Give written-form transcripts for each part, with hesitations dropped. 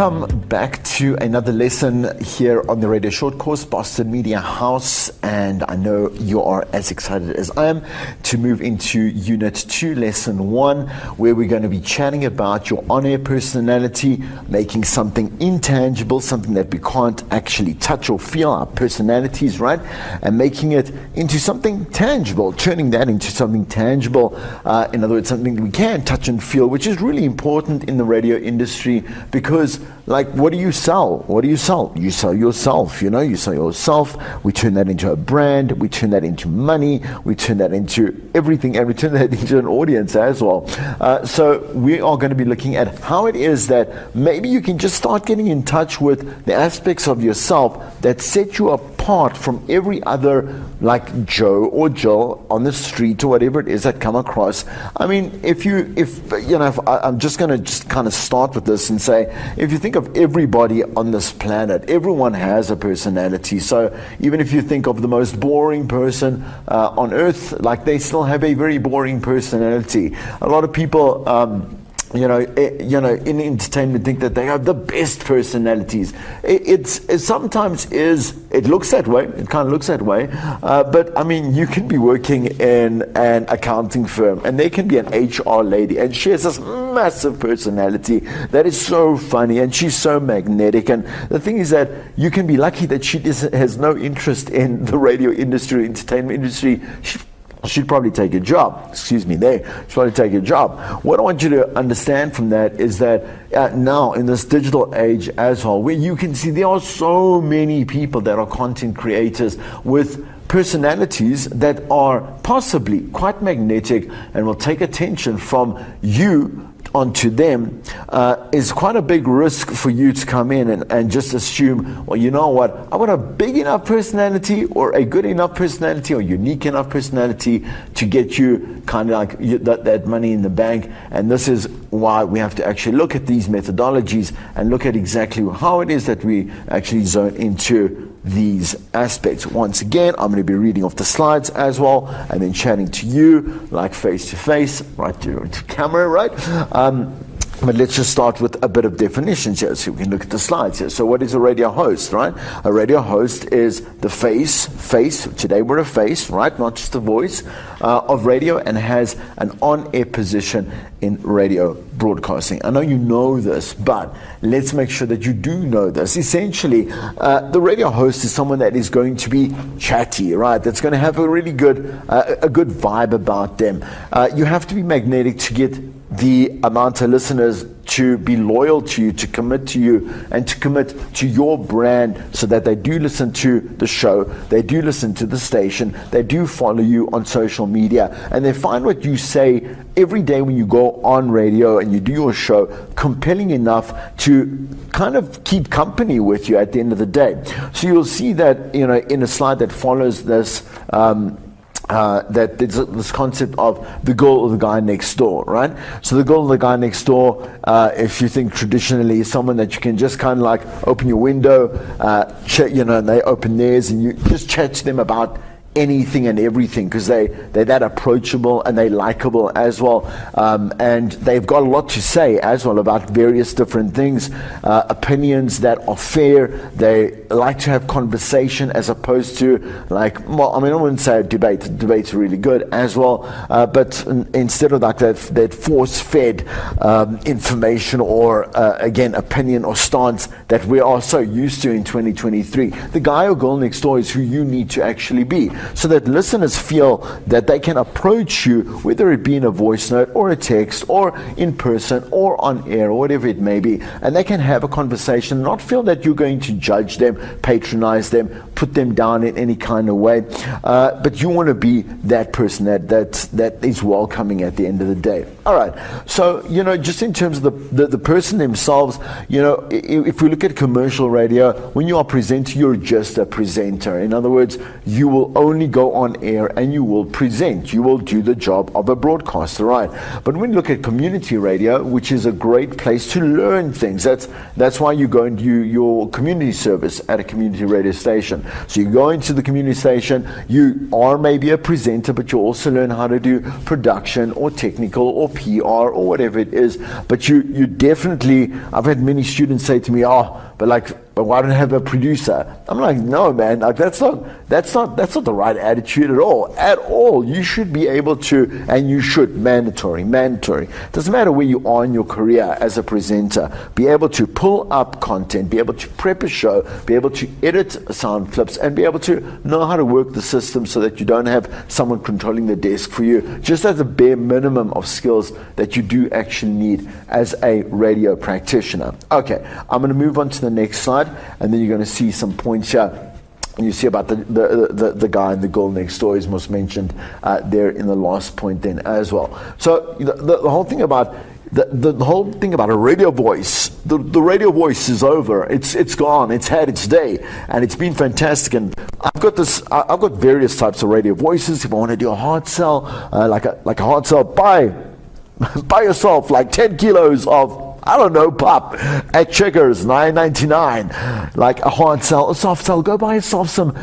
Welcome back to another lesson here on the Radio Short Course, Boston Media House, and I know you are as excited as I am to move into Unit 2, Lesson 1, where we're going to be chatting about your on-air personality, making something intangible, something that we can't actually touch or feel, our personalities, right? And making it into something tangible, turning that into something tangible, in other words, something we can touch and feel, which is really important in the radio industry because, like, what do you sell? What do you sell? You sell yourself, you sell yourself. We turn that into a brand, we turn that into money, we turn that into everything, and we turn that into an audience as well. So we are going to be looking at how it is that maybe you can just start getting in touch with the aspects of yourself that set you apart from every other, like Joe or Jill on the street or whatever it is that come across. I mean, if I'm just going to kind of start with this and say, if you think of everybody on this planet, everyone has a personality. So even if you think of the most boring person on earth, like, they still have a very boring personality. A lot of people in entertainment think that they have the best personalities. It sometimes is, it looks that way, it kind of looks that way, but I mean, you can be working in an accounting firm and there can be an HR lady and she has this massive personality that is so funny and she's so magnetic, and the thing is that you can be lucky that she has no interest in the radio industry, entertainment industry. She'd probably take a job. She'd probably take a job. What I want you to understand from that is that now in this digital age as well, where you can see there are so many people that are content creators with personalities that are possibly quite magnetic and will take attention from you onto them, is quite a big risk for you to come in and just assume, well, you know what, I want a big enough personality or a good enough personality or unique enough personality to get you kind of like that money in the bank. And this is why we have to actually look at these methodologies and look at exactly how it is that we actually zone into these aspects. Once again, I'm going to be reading off the slides as well and then chatting to you like face to face, right to camera, right? But let's just start with a bit of definitions here so we can look at the slides here. So what is a radio host, right? A radio host is the face, today we're a face, right? Not just a voice of radio, and has an on-air position in radio broadcasting. I know you know this, but let's make sure that you do know this. Essentially, the radio host is someone that is going to be chatty, right? That's going to have a really good, a good vibe about them. You have to be magnetic to get the amount of listeners to be loyal to you, to commit to you, and to commit to your brand, so that they do listen to the show, they do listen to the station, they do follow you on social media, and they find what you say every day when you go on radio and you do your show compelling enough to kind of keep company with you at the end of the day. So you'll see that, in a slide that follows this, that there's this concept of the girl or the guy next door, right? So the girl or the guy next door, if you think traditionally, is someone that you can just kind of like open your window, and they open theirs, and you just chat to them about anything and everything, because they're that approachable and they're likable as well, and they've got a lot to say as well about various different things, opinions that are fair. They like to have conversation as opposed to I wouldn't say a debate. Debates are really good as well, but instead of like that force-fed information or again opinion or stance that we are so used to in 2023, the guy or girl next door is who you need to actually be, so that listeners feel that they can approach you, whether it be in a voice note or a text or in person or on air or whatever it may be, and they can have a conversation, not feel that you're going to judge them, patronize them, put them down in any kind of way, but you want to be that person that is welcoming at the end of the day. All right, so just in terms of the person themselves, if we look at commercial radio, when you are presenting, you're just a presenter. In other words, you will only only go on air and you will present. You will do the job of a broadcaster, right? But when you look at community radio, which is a great place to learn things, that's why you go and do your community service at a community radio station. So you go into the community station, you are maybe a presenter, but you also learn how to do production or technical or PR or whatever it is. But you definitely, I've had many students say to me, but why don't I have a producer? I'm like, no, man, like that's not the right attitude at all. At all. You should be able to, and you should, mandatory. Doesn't matter where you are in your career as a presenter, be able to pull up content, be able to prep a show, be able to edit sound clips, and be able to know how to work the system so that you don't have someone controlling the desk for you. Just as a bare minimum of skills that you do actually need as a radio practitioner. Okay, I'm going to move on to the next slide, and then you're going to see some points here. And you see about the guy and the girl next door is most mentioned there in the last point then as well. So the whole thing about the whole thing about a radio voice, the radio voice is over. It's gone. It's had its day, and it's been fantastic. And I've got various types of radio voices. If I want to do a hard sell, like a hard sell, buy yourself like 10 kilos of, I don't know, pop at Checkers, $9.99. Like a hard sell, a soft sell. Go buy yourself some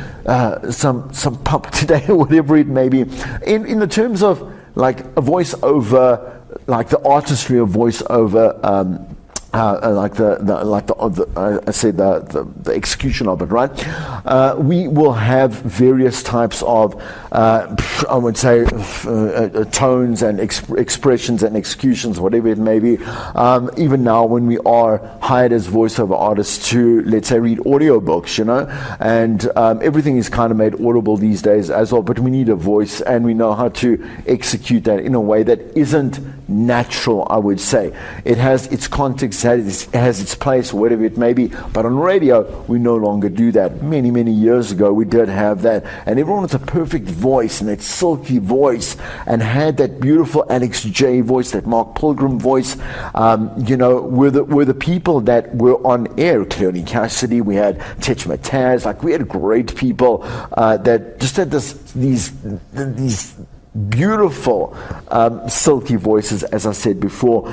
pop today, or whatever it may be. In the terms of like a voiceover, like the artistry of voiceover, like the execution of it, right? We will have various types of, I would say, tones and expressions and executions, whatever it may be. Even now, when we are hired as voiceover artists to, let's say, read audiobooks, and everything is kind of made audible these days as well. But we need a voice, and we know how to execute that in a way that isn't natural, I would say. It has its context, it has its place, whatever it may be. But on radio, we no longer do that. Many, many years ago, we did have that. And everyone with a perfect voice, and that silky voice, and had that beautiful Alex J voice, that Mark Pilgrim voice, were the people that were on air. Cleone Cassidy, we had Tetch Mataz, like we had great people that just had these beautiful silky voices, as I said before,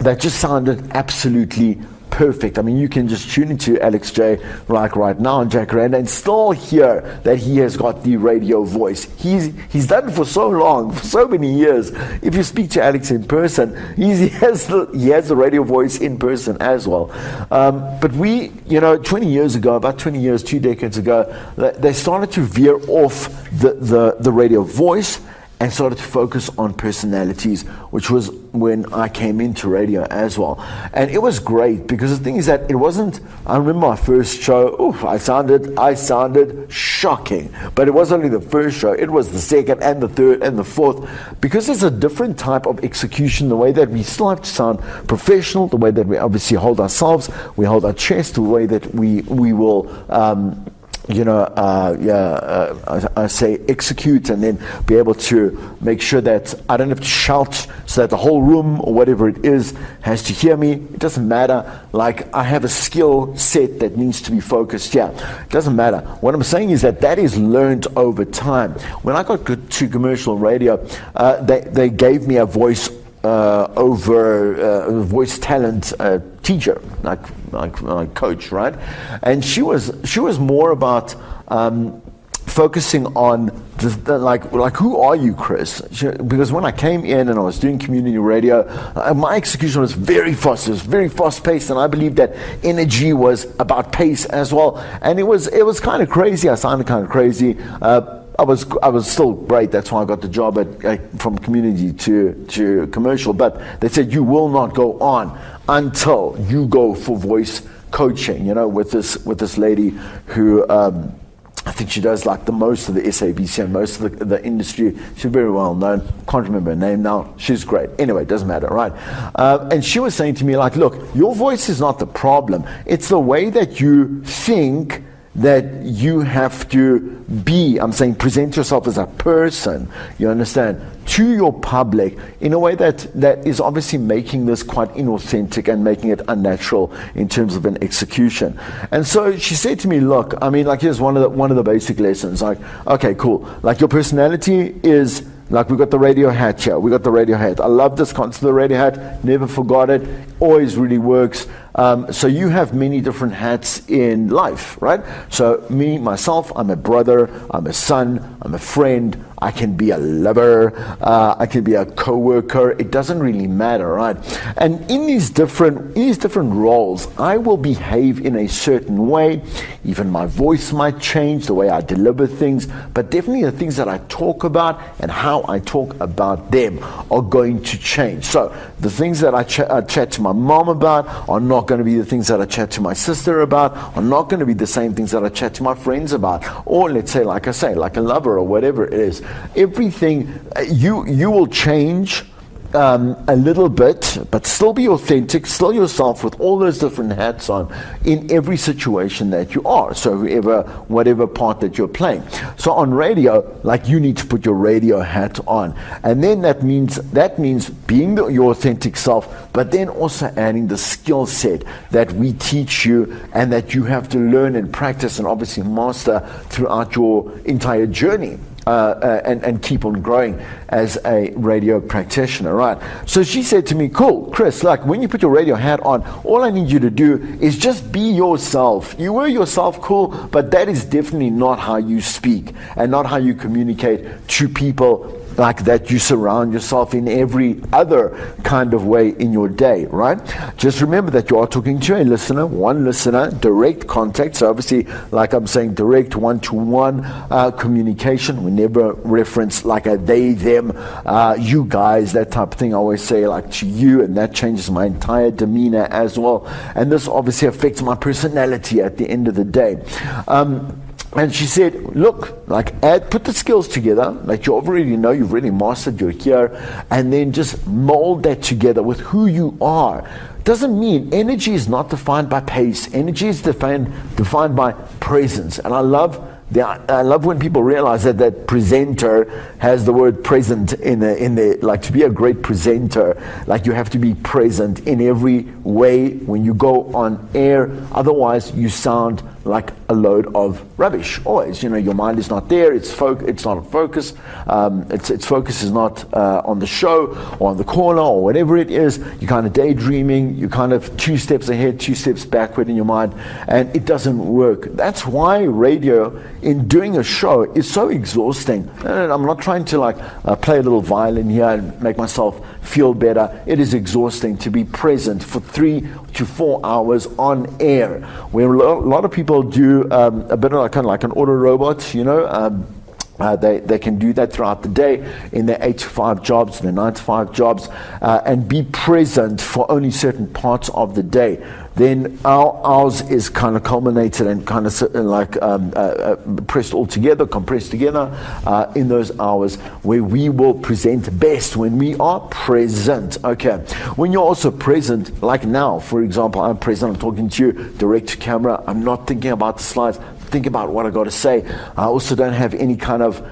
that just sounded absolutely perfect. I mean, you can just tune into Alex J like right now on Jacaranda and still hear that he has got the radio voice. He's done it for so long, for so many years. If you speak to Alex in person, he has the radio voice in person as well. But we, 20 years ago, about 20 years, 2 decades ago, they started to veer off the radio voice and started to focus on personalities, which was when I came into radio as well. And it was great, because the thing is that it wasn't, I remember my first show, I sounded shocking. But it was only the first show, it was the second and the third and the fourth, because it's a different type of execution, the way that we still have to sound professional, the way that we obviously hold ourselves, we hold our chest, the way that we will I say execute, and then be able to make sure that I don't have to shout so that the whole room or whatever it is has to hear me. It doesn't matter. Like, I have a skill set that needs to be focused. Yeah, it doesn't matter. What I'm saying is that is learned over time. When I got to commercial radio, they gave me a voice voice talent teacher, like coach, right? And she was more about focusing on like who are you, Chris? Because when I came in and I was doing community radio, my execution was very fast. It was very fast paced, and I believe that energy was about pace as well. And it was kind of crazy. I sounded kind of crazy. I was still great. That's why I got the job from community to commercial. But they said you will not go on until you go for voice coaching. With this lady who I think she does like the most of the SABC and most of the industry. She's very well known. Can't remember her name now. She's great. Anyway, it doesn't matter, right? And she was saying to me, like, look, your voice is not the problem. It's the way that you think that you have to be, I'm saying present yourself as a person, you understand, to your public in a way that is obviously making this quite inauthentic and making it unnatural in terms of an execution. And so she said to me, look, I mean, like, here's one of the basic lessons. Like, okay, cool. Like, your personality is, like, we got the radio hat here. We got the radio hat. I love this concept of the radio hat. Never forgot it. Always really works. So you have many different hats in life, right? So me, myself, I'm a brother, I'm a son, I'm a friend, I can be a lover, I can be a co-worker. It doesn't really matter, right? And in these different roles, I will behave in a certain way. Even my voice might change, the way I deliver things, but definitely the things that I talk about and how I talk about them are going to change. So the things that I chat to my mom about are not going to be the things that I chat to my sister about, are not going to be the same things that I chat to my friends about, or let's say, like I say, like a lover or whatever it is. Everything, you will change a little bit, but still be authentic, still yourself with all those different hats on in every situation that you are. So whatever part that you're playing. So on radio, like, you need to put your radio hat on, and then that means being your authentic self, but then also adding the skill set that we teach you and that you have to learn and practice and obviously master throughout your entire journey. And keep on growing as a radio practitioner, right? So she said to me, cool, Chris, like, when you put your radio hat on, all I need you to do is just be yourself. You were yourself, cool, but that is definitely not how you speak and not how you communicate to people like that you surround yourself in every other kind of way in your day, right? Just remember that you are talking to a listener, one listener, direct contact. So obviously, like I'm saying, direct one-to-one communication. We never reference like a they, them, you guys, that type of thing. I always say like to you, and that changes my entire demeanor as well. And this obviously affects my personality at the end of the day. And she said, look, like, put the skills together, like you already know, you've really mastered, you're here, and then just mold that together with who you are. Doesn't mean energy is not defined by pace. Energy is defined by presence. And I love when people realize that presenter has the word present in there. Like, to be a great presenter, like, you have to be present in every way when you go on air. Otherwise, you sound like a load of rubbish. Always, your mind is not there. It's not a focus. Its focus is not on the show or on the corner or whatever it is. You're kind of daydreaming. You're kind of 2 steps ahead, 2 steps backward in your mind, and it doesn't work. That's why radio, in doing a show, is so exhausting. And I'm not trying to play a little violin here and make myself feel better. It is exhausting to be present for 3 to 4 hours on air, where a lot of people do a bit of kind of like an auto robot, they can do that throughout the day in their 8 to 5 jobs, their 9 to 5 jobs, and be present for only certain parts of the day. Then ours is kind of culminated and kind of pressed all together, compressed together in those hours where we will present best when we are present. Okay, when you're also present, like now, for example, I'm present, I'm talking to you direct to camera, I'm not thinking about the slides, think about what I got to say. I also don't have any kind of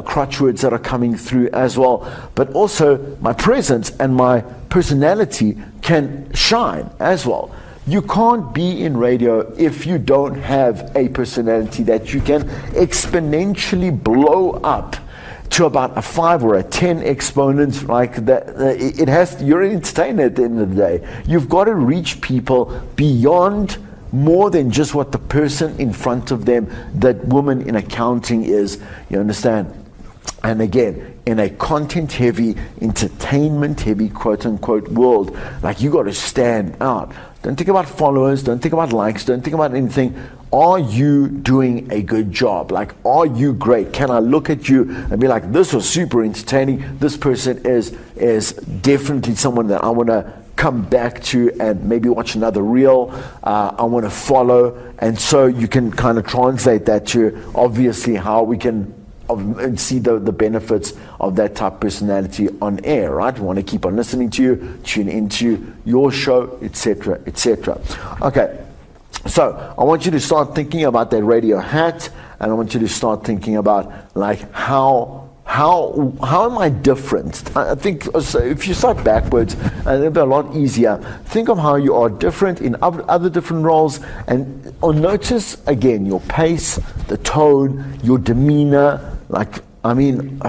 crutch words that are coming through as well. But also my presence and my personality can shine as well. You can't be in radio if you don't have a personality that you can exponentially blow up to about a 5 or a 10 exponents, like that. You're an entertainer at the end of the day. You've got to reach people beyond more than just what the person in front of them, that woman in accounting is, you understand? And again, in a content-heavy, entertainment-heavy, quote-unquote world, like, you got to stand out. Don't think about followers, don't think about likes, don't think about anything. Are you doing a good job? Like, are you great? Can I look at you and be like, this was super entertaining, this person is definitely someone that I want to come back to and maybe watch another reel, I want to follow. And so you can kind of translate that to obviously how we can see the benefits of that type of personality on air, right? We want to keep on listening to you, tune into your show, etc., etc. Okay, So I want you to start thinking about that radio hat, and I want you to start thinking about like how am I different? I think so if you start backwards, it'll be a lot easier. Think of how you are different in other different roles, and notice again your pace, the tone, your demeanor. Like, I mean,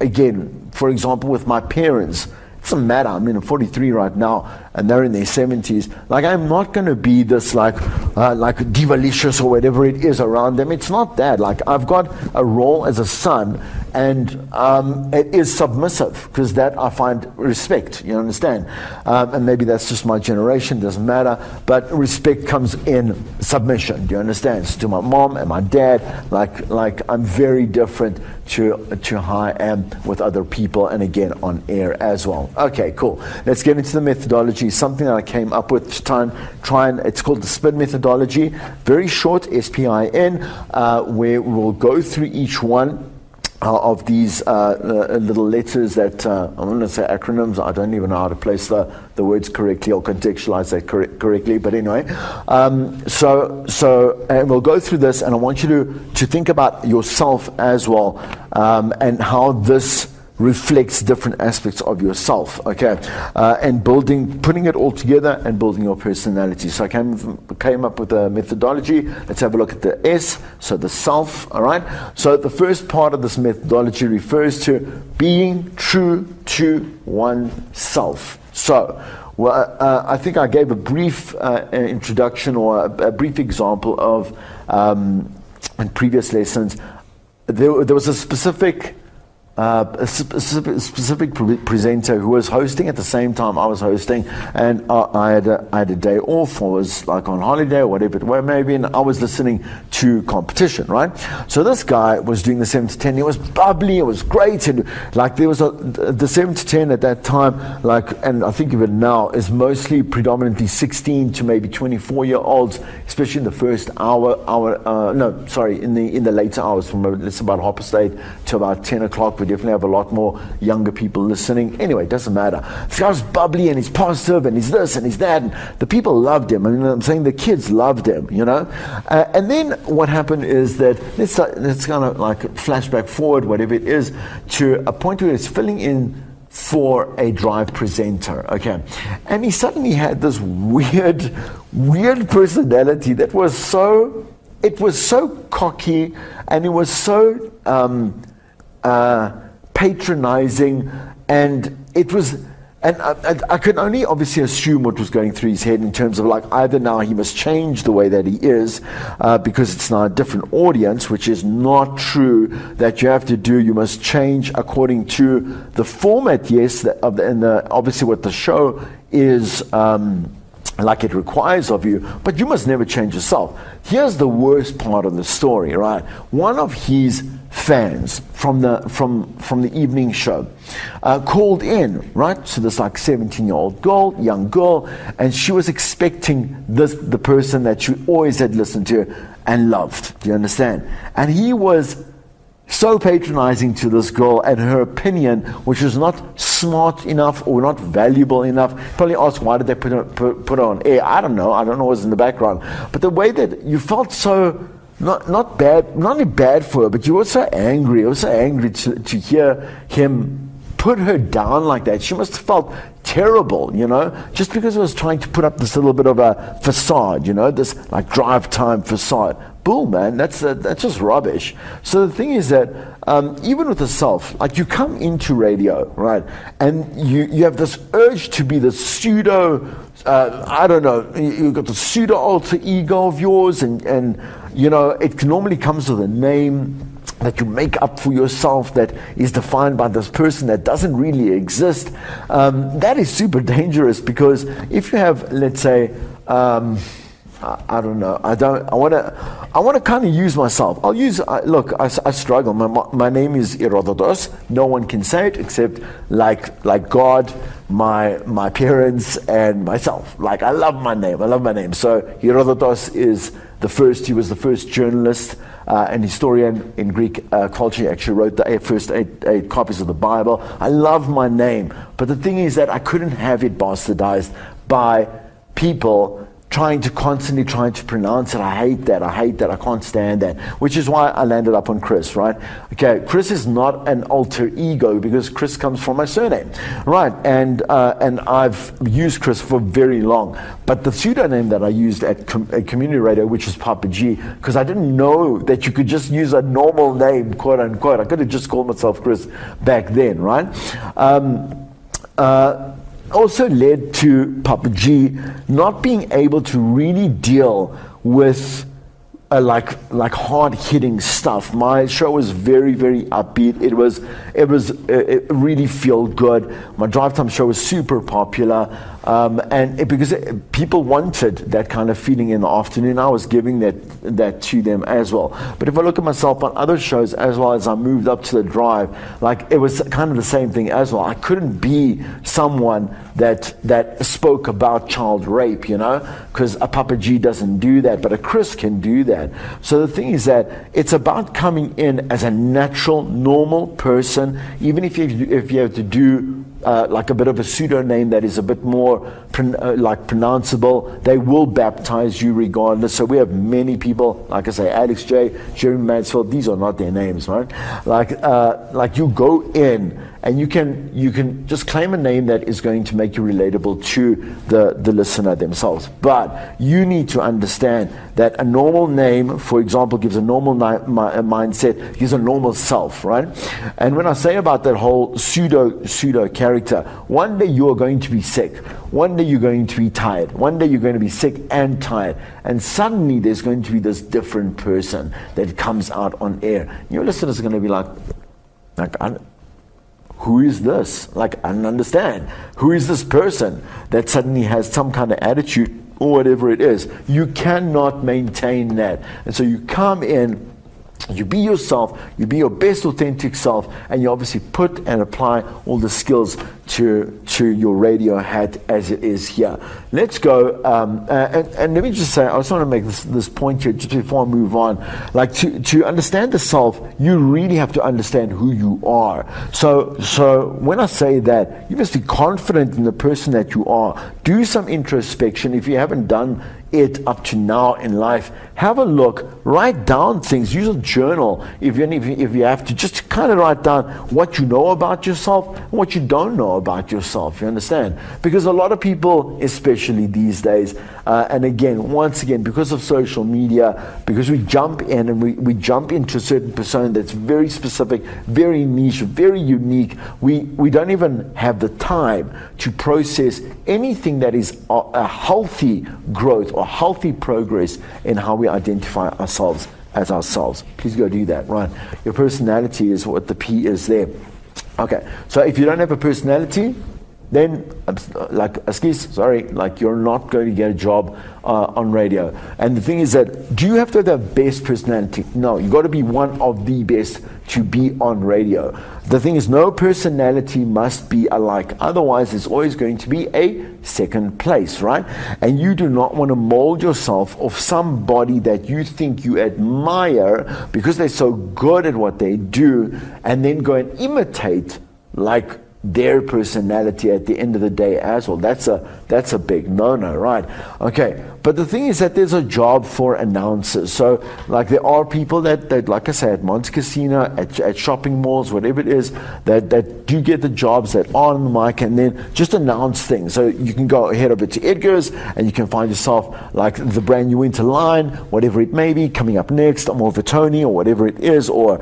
again, for example, with my parents, it doesn't matter. I mean, I'm 43 right now, and they're in their 70s. Like, I'm not going to be this like divalicious or whatever it is around them. It's not that. Like, I've got a role as a son, and it is submissive, because that I find respect. You understand? And maybe that's just my generation. Doesn't matter. But respect comes in submission. Do you understand? So to my mom and my dad, like I'm very different to how I am with other people, and again on air as well. Okay, cool. Let's get into the methodology. Something that I came up with to try and it's called the SPIN methodology. Very short, SPIN, where we'll go through each one of these little letters that I'm going to say acronyms. I don't even know how to place the words correctly or contextualize that correctly. But anyway, so and we'll go through this, and I want you to think about yourself as well, and how this reflects different aspects of yourself, okay, and putting it all together and building your personality. So I came up with a methodology. Let's have a look at the S, so the self, all right? So the first part of this methodology refers to being true to oneself. So, I think I gave a brief introduction or a brief example of, in previous lessons, there was a specific presenter who was hosting at the same time I was hosting, and I had a day off, or was like on holiday or whatever it was maybe, and I was listening to competition, right? So this guy was doing the 7 to 10. He was bubbly, it was great, and like there was the 7 to 10 at that time, like, and I think of it now, is mostly predominantly 16 to maybe 24-year-olds, especially in the first in the later hours, from let's about 8:30 to about 10 o'clock. We definitely have a lot more younger people listening. Anyway, it doesn't matter. This guy's bubbly, and he's positive, and he's this and he's that, and the people loved him. I mean, I'm saying the kids loved him, you know. And then what happened is that let's kind of like flashback forward, whatever it is, to a point where it's filling in for a drive presenter, okay, and he suddenly had this weird personality that was so cocky, and it was so patronizing, and it was, and I can only obviously assume what was going through his head in terms of like, either now he must change the way that he is, because it's now a different audience, which is not true. That you have to do, you must change according to the format, yes, and obviously what the show is like it requires of you, but you must never change yourself. Here's the worst part of the story, right? One of his fans from the evening show called in, right? So this like 17-year-old girl, young girl, and she was expecting the person that she always had listened to and loved. Do you understand? And he was so patronizing to this girl and her opinion, which was not smart enough or not valuable enough. Probably asked, why did they put her on air? I don't know what was in the background. But the way that you felt so, not bad, not only bad for her, but you were so angry. I was so angry to hear him put her down like that. She must have felt terrible, you know, just because I was trying to put up this little bit of a facade, you know, this like drive time facade. Boom, man, that's just rubbish. So the thing is that even with the self, like you come into radio, right, and you have this urge to be the pseudo, I don't know, you've got the pseudo alter ego of yours, and you know, it normally comes with a name that you make up for yourself that is defined by this person that doesn't really exist. That is super dangerous, because if you have, let's say, I don't know. I want to kind of use myself. I'll use. Look, I struggle. My name is Herodotus. No one can say it except like God, my parents, and myself. Like I love my name. So Herodotus is the first. He was the first journalist and historian in Greek culture. He actually wrote the first eight copies of the Bible. I love my name, but the thing is that I couldn't have it bastardized by people constantly trying to pronounce it. I hate that, I can't stand that. Which is why I landed up on Chris, right? Okay, Chris is not an alter ego because Chris comes from my surname, right? And I've used Chris for very long. But the pseudonym that I used at community radio, which is Papa G, because I didn't know that you could just use a normal name, quote unquote. I could have just called myself Chris back then, right? Also led to Papa G not being able to really deal with like hard-hitting stuff. My show was very, very upbeat. It really feel good. My drive time show was super popular, because people wanted that kind of feeling in the afternoon. I was giving that to them as well. But if I look at myself on other shows, as well as I moved up to the drive, like it was kind of the same thing as well. I couldn't be someone that spoke about child rape, because a Papa G doesn't do that, but a Chris can do that. So the thing is that it's about coming in as a natural, normal person, even if you have to do like a bit of a pseudonym that is a bit more pronounceable. They will baptize you regardless. So we have many people, like I say, Alex J, Jeremy Mansfield. These are not their names, right? Like you go in and you can just claim a name that is going to make you relatable to the listener themselves. But you need to understand that a normal name, for example, gives a normal mindset, gives a normal self, right? And when I say about that whole pseudo character, one day you are going to be sick. One day you're going to be tired. One day you're going to be sick and tired. And suddenly there's going to be this different person that comes out on air. Your listeners are going to be like who is this? Like, I don't understand. Who is this person that suddenly has some kind of attitude or whatever it is? You cannot maintain that. And so you come in, you be yourself, you be your best authentic self, and you obviously put and apply all the skills to your radio hat as it is here. Let's go, and let me just say, I just want to make this point here just before I move on. Like, to understand the self, you really have to understand who you are. So when I say that, you must be confident in the person that you are. Do some introspection. If you haven't done it up to now in life, have a look, write down things, use a journal if you have to, just kind of write down what you know about yourself and what you don't know about yourself, you understand? Because a lot of people, especially these days, and once again, because of social media, because we jump in and we jump into a certain persona that's very specific, very niche, very unique, we don't even have the time to process anything that is a healthy growth or healthy progress in how we identify ourselves as ourselves. Please go do that, right? Your personality is what the P is there. Okay, so if you don't have a personality, then you're not going to get a job on radio. And the thing is that, do you have to have the best personality? No, you got to be one of the best to be on radio. The thing is, no personality must be alike. Otherwise, there's always going to be a second place, right? And you do not want to mold yourself of somebody that you think you admire because they're so good at what they do, and then go and imitate like their personality at the end of the day as well. That's a big no-no, right? Okay, but the thing is that there's a job for announcers. So like there are people that like I say, at Monte Casino, at shopping malls, whatever it is, that do get the jobs, that are on the mic and then just announce things. So you can go ahead over to Edgar's and you can find yourself like the brand new winter line, whatever it may be, coming up next, Tony or whatever it is, or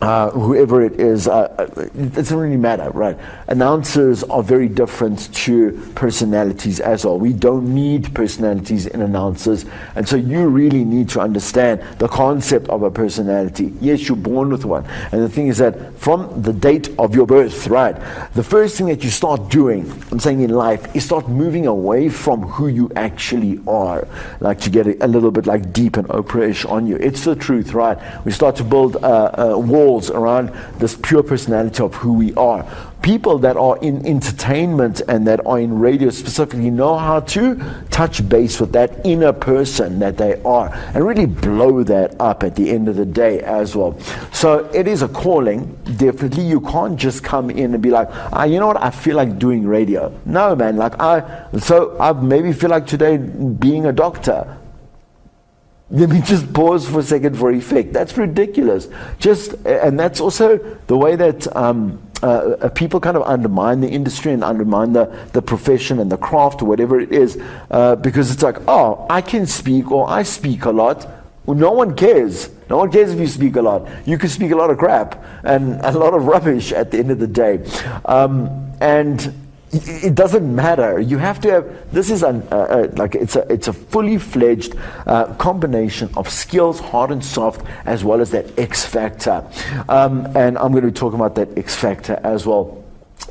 whoever it is, it doesn't really matter, right? Announcers are very different to personalities as well. We don't need personalities in announcers, and so you really need to understand the concept of a personality. Yes, you're born with one, and the thing is that from the date of your birth, right, the first thing that you start doing, I'm saying in life, is start moving away from who you actually are, like to get a little bit like deep and Oprah-ish on you. It's the truth, right? We start to build walls around this pure personality of who we are. people that are in entertainment and that are in radio specifically know how to touch base with that inner person that they are and really blow that up at the end of the day as well. So it is a calling, definitely. You can't just come in and be like, you know what, I feel like doing radio. No, man, like I maybe feel like today being a doctor. Let me just pause for a second for effect. That's ridiculous. And that's also the way that people kind of undermine the industry and undermine the profession and the craft or whatever it is, because it's like, oh, I can speak or I speak a lot. Well, no one cares. No one cares if you speak a lot. You can speak a lot of crap and a lot of rubbish at the end of the day. And it doesn't matter. You have to have, this is it's a fully fledged combination of skills, hard and soft, as well as that X factor. And I'm going to be talking about that X factor as well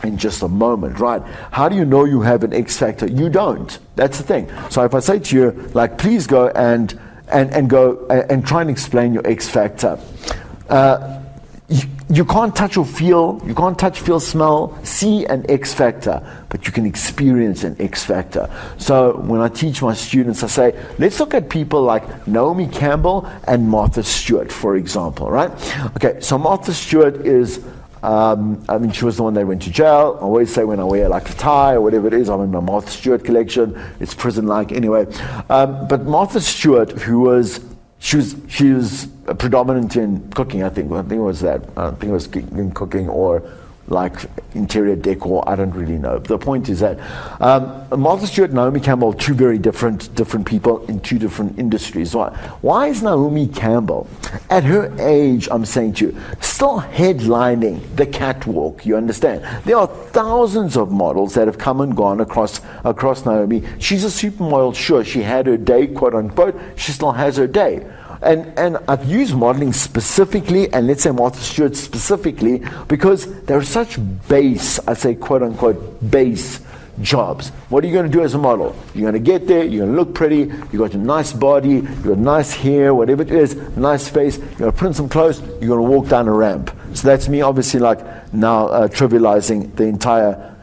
in just a moment, right? How do you know you have an X factor? You don't. That's the thing. So if I say to you, like, please go and go and try and explain your X factor. You can't touch or feel, you can't touch, feel, smell, see an X factor, but you can experience an X factor. So when I teach my students, I say, let's look at people like Naomi Campbell and Martha Stewart, for example, right? Okay, so Martha Stewart is, she was the one that went to jail. I always say when I wear like a tie or whatever it is, I'm in my Martha Stewart collection. It's prison-like anyway. But Martha Stewart, she was predominant in cooking, I think it was that. I think it was in cooking or like interior decor, I don't really know. The point is that Martha Stewart and Naomi Campbell, two very different people in two different industries. Why is Naomi Campbell, at her age, I'm saying to you, still headlining the catwalk? You understand? There are thousands of models that have come and gone across Naomi. She's a supermodel, sure. She had her day, quote unquote. She still has her day. And I've used modeling specifically, and let's say Martha Stewart specifically, because there are such base, I say quote unquote, base jobs. What are you going to do as a model? You're going to get there, you're going to look pretty, you got a nice body, you got nice hair, whatever it is, nice face, you're going to put on some clothes, you're going to walk down a ramp. So that's me obviously like now trivializing the entire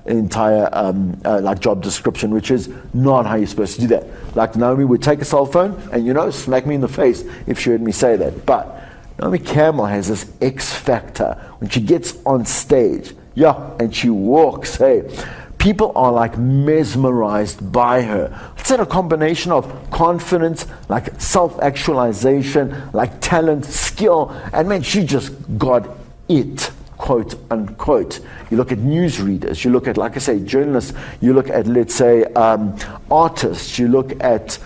like job description, which is not how you're supposed to do that. Like Naomi would take a cell phone and smack me in the face if she heard me say that. But Naomi Campbell has this X factor when she gets on stage, and she walks, people are like mesmerized by her. It's a combination of confidence, like self-actualization, like talent, skill, and man, she just got it, quote unquote. You look at newsreaders, you look at, like I say, journalists, you look at, let's say, artists, you look at,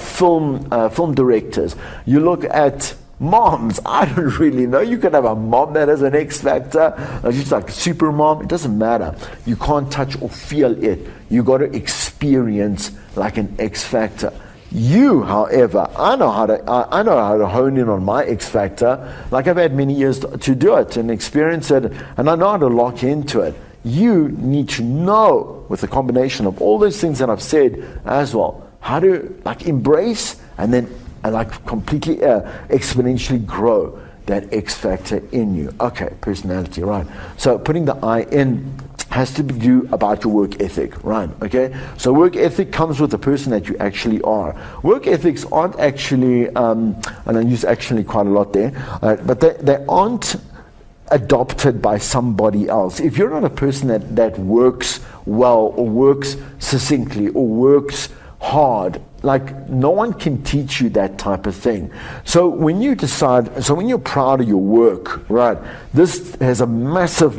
film directors, you look at moms. I don't really know. You can have a mom that has an X factor, she's like a super mom. It doesn't matter. You can't touch or feel it. You got to experience like an X factor. You, however, I know how to hone in on my X factor. Like I've had many years to do it and experience it, and I know how to lock into it. You need to know, with a combination of all those things that I've said as well, how to like embrace and then like completely exponentially grow that X factor in you. Okay, personality, right? So putting the I in has to do about your work ethic, right? Okay, so work ethic comes with the person that you actually are. Work ethics aren't actually, and I use actually quite a lot there, but they aren't adopted by somebody else. If you're not a person that works well or works succinctly or works hard, like no one can teach you that type of thing. So when you decide, when you're proud of your work, right, this has a massive,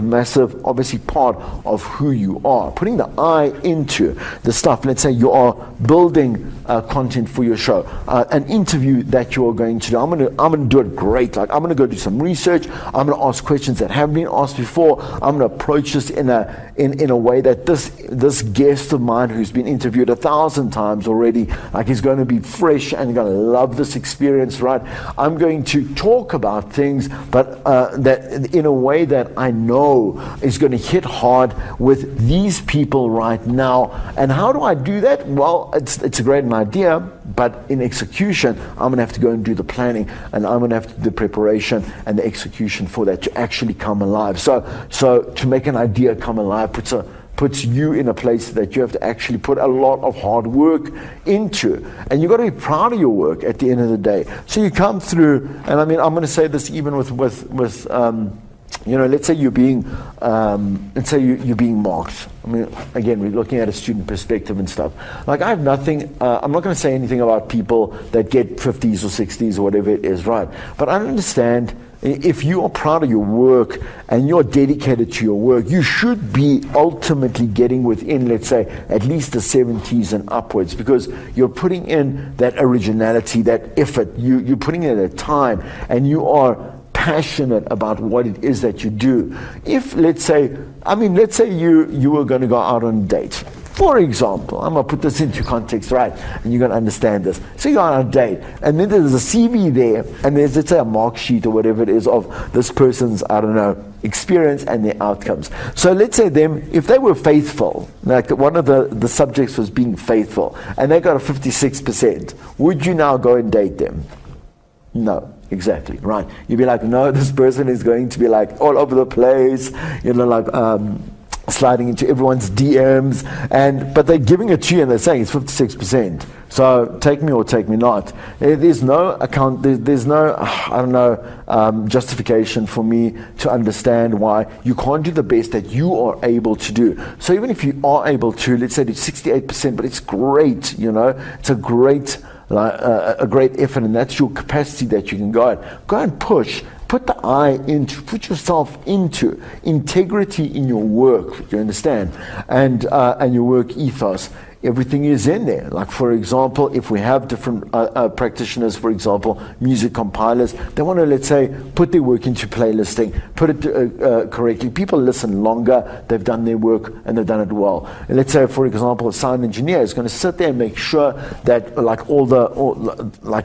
obviously part of who you are. Putting the I into the stuff, let's say you are building content for your show, an interview that you're going to do. I'm gonna do it great. Like I'm gonna go do some research. I'm gonna ask questions that haven't been asked before. I'm gonna approach this in a way that this guest of mine who's been interviewed 1,000 times already, Like he's going to be fresh and going to love this experience, right? I'm going to talk about things, but that in a way that I know is going to hit hard with these people right now. And how do I do that? Well, it's a great idea, but in execution, I'm going to have to go and do the planning, and I'm going to have to do the preparation and the execution for that to actually come alive. So to make an idea come alive puts you in a place that you have to actually put a lot of hard work into, and you've got to be proud of your work at the end of the day. So you come through, and I mean, I'm going to say this even with let's say you're being marked. I mean, again, we're looking at a student perspective and stuff. Like, I have nothing, I'm not going to say anything about people that get 50s or 60s or whatever it is, right? But I understand, if you are proud of your work and you're dedicated to your work, you should be ultimately getting within, let's say, at least the 70s and upwards, because you're putting in that originality, that effort, you're putting in that time, and you are passionate about what it is that you do. If, let's say you were going to go out on a date. For example, I'm going to put this into context, right? And you're going to understand this. So you're on a date, and then there's a CV there, and there's, let's say, a mark sheet or whatever it is of this person's, I don't know, experience and their outcomes. So let's say if they were faithful, like one of the subjects was being faithful, and they got a 56%, would you now go and date them? No. Exactly, right. You'd be like, no, this person is going to be like all over the place, sliding into everyone's DMs, but they're giving it to you and they're saying it's 56%. So take me or take me not. There's no justification for me to understand why you can't do the best that you are able to do. So even if you are able to, let's say it's 68%, but it's great, it's a great effort, and that's your capacity that you can go and push. Put yourself into integrity in your work, you understand, and your work ethos. Everything is in there. Like, for example, if we have different practitioners, for example, music compilers, they want to, let's say, put their work into playlisting, put it correctly. People listen longer, they've done their work, and they've done it well. And let's say, for example, a sound engineer is going to sit there and make sure that, like, all the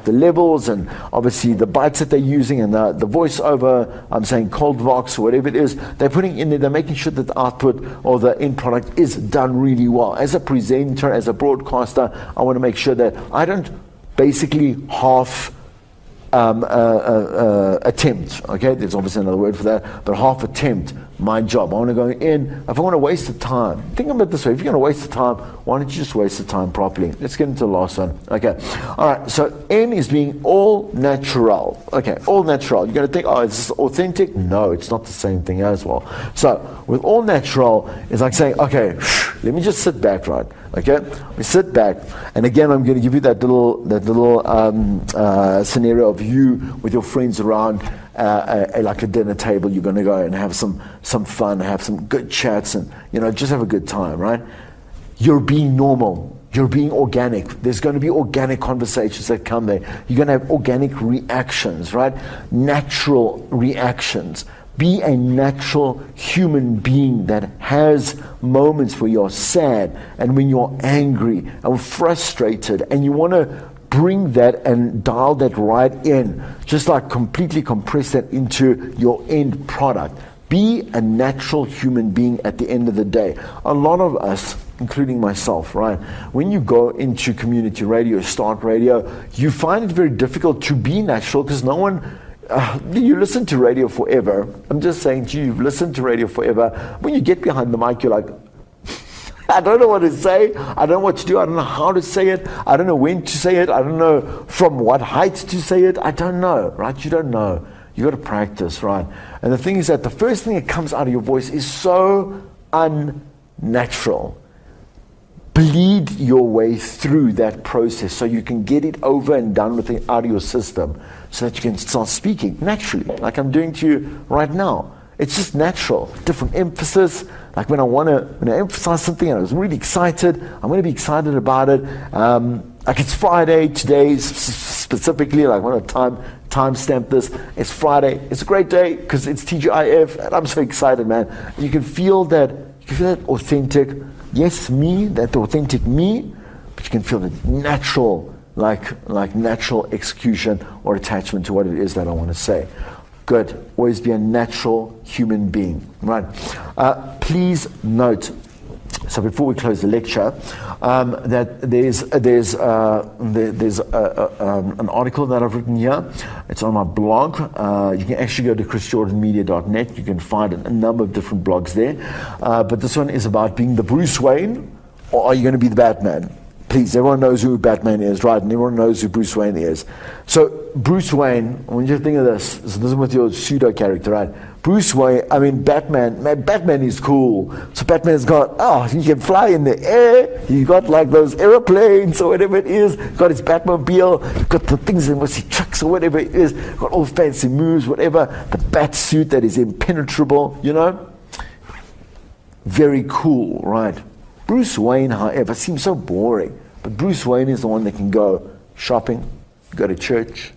levels and obviously the bytes that they're using and the voiceover, I'm saying cold vox or whatever it is, they're putting in there, they're making sure that the output or the end product is done really well. As a presenter, as a broadcaster, I want to make sure that I don't basically half attempt, okay, there's obviously another word for that, but half attempt my job. I want to go in, if I want to waste the time, think about it this way, if you're going to waste the time, why don't you just waste the time properly? Let's get into the last one. Okay, all right, so N is being all natural. Okay, all natural. You're going to think, oh, is this authentic? No, it's not the same thing as well. So with all natural, it's like saying, okay, let me just sit back, right? Okay, we sit back, and again, I'm going to give you that little scenario of you with your friends around like a dinner table. You're going to go and have some fun, have some good chats, and just have a good time, right? You're being normal. You're being organic. There's going to be organic conversations that come there. You're going to have organic reactions, right? Natural reactions. Be a natural human being that has moments where you're sad and when you're angry and frustrated, and you want to bring that and dial that right in, just like completely compress that into your end product. Be a natural human being at the end of the day. A lot of us, including myself, right? When you go into community radio, start radio, you find it very difficult to be natural because no one, you listen to radio forever. I'm just saying to you, you've listened to radio forever. When you get behind the mic, you're like, I don't know what to say. I don't know what to do. I don't know how to say it. I don't know when to say it. I don't know from what height to say it. I don't know, right? You don't know. You got to practice, right? And the thing is that the first thing that comes out of your voice is so unnatural. Bleed your way through that process so you can get it over and done with it out of your system so that you can start speaking naturally, like I'm doing to you right now. It's just natural, different emphasis. Like when I emphasize something and I was really excited, I'm going to be excited about it. Like it's Friday today, specifically, like I want to timestamp this. It's Friday. It's a great day because it's TGIF, and I'm so excited, man. You can feel that authentic, yes, me, that authentic me, but you can feel the natural, like natural execution or attachment to what it is that I want to say. Good. Always be a natural human being. Right. Please note, so before we close the lecture, that there's an article that I've written here. It's on my blog. You can actually go to chrisjordanmedia.net. You can find a number of different blogs there. But this one is about being the Bruce Wayne, or are you going to be the Batman? Please, everyone knows who Batman is, right? And everyone knows who Bruce Wayne is. So Bruce Wayne, when you think of this, so this is with your pseudo character, right? Bruce Wayne, I mean Batman, man, Batman is cool. So Batman's got, he can fly in the air, he got like those aeroplanes or whatever it is, got his Batmobile, got the things in which he trucks or whatever it is, got all fancy moves, whatever, the bat suit that is impenetrable, Very cool, right? Bruce Wayne, however, seems so boring. But Bruce Wayne is the one that can go shopping, go to church,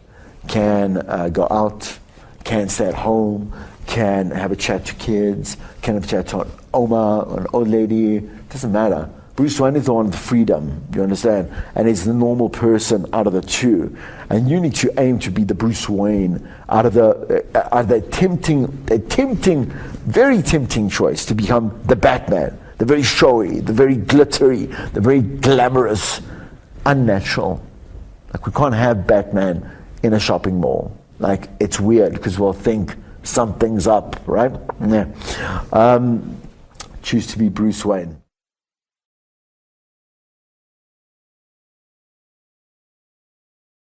can go out, can stay at home, can have a chat to kids, can have a chat to an Oma or an old lady. Doesn't matter. Bruce Wayne is the one with freedom, you understand? And he's the normal person out of the two. And you need to aim to be the Bruce Wayne out of the very tempting choice to become the Batman. The very showy, the very glittery, the very glamorous, unnatural. Like, we can't have Batman in a shopping mall. Like, it's weird because we'll think something's up, right? Yeah. Choose to be Bruce Wayne.